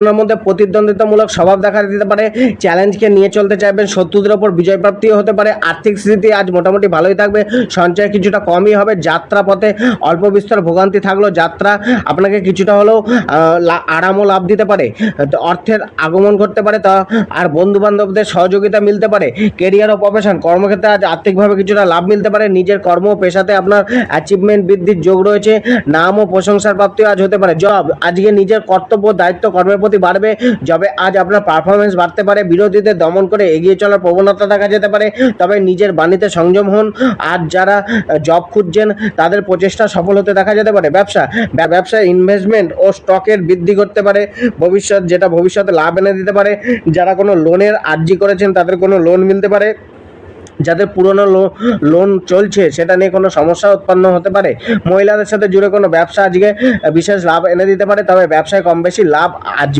আপনার মধ্যে প্রতিদ্বন্দ্বিতামূলক স্বভাব দেখা দিতে পারে, চ্যালেঞ্জকে নিয়ে চলতে চাইবেন, শত্রুদের ওপর বিজয় প্রাপ্তিও হতে পারে। আর্থিক স্থিতি আজ মোটামুটি ভালোই থাকবে, সঞ্চয় কিছুটা কমই হবে। যাত্রা পথে অল্প বিস্তর ভোগান্তি থাকলেও যাত্রা আপনাকে কিছুটা হলেও আরাম ও লাভ দিতে পারে, অর্থের আগমন করতে পারে তা, আর বন্ধু বান্ধবদের সহযোগিতা মিলতে পারে। কেরিয়ার ও প্রফেশন, কর্মক্ষেত্রে আজ আর্থিকভাবে কিছুটা লাভ মিলতে পারে। নিজের কর্ম ও পেশাতে আপনার অ্যাচিভমেন্ট বৃদ্ধির যোগ রয়েছে, নাম ও প্রশংসার প্রাপ্তিও আজ হতে পারে। জব, আজকে নিজের কর্তব্য দায়িত্ব কর্মের প্রতি বাড়বে, যবে আজ আপনার পারফরমেন্স বাড়তে পারে। বিরোধীদের দমন করে এগিয়ে চলার প্রবণতা দেখা যেতে পারে, তবে নিজের বাণীতে সংযম হন। আজ যারা জব খুঁজছেন তাদের প্রচেষ্টা সফল হতে দেখা যেতে পারে। ব্যবসায় ইনভেস্টমেন্ট ও স্টকের বৃদ্ধি করতে পারে যেটা ভবিষ্যতে লাভ এনে দিতে পারে। যারা কোনো লোনের আর্জি করেছেন তাদের কোনো লোন মিলতে পারে। যাদের পুরনো লোন চলছে সেটা নিয়ে কোনো সমস্যা উৎপন্ন হতে পারে। মহিলাদের সাথে জুড়ে কোনো ব্যবসা আজকে বিশেষ লাভ এনে দিতে পারে, তবে ব্যবসায় কম বেশি লাভ আজ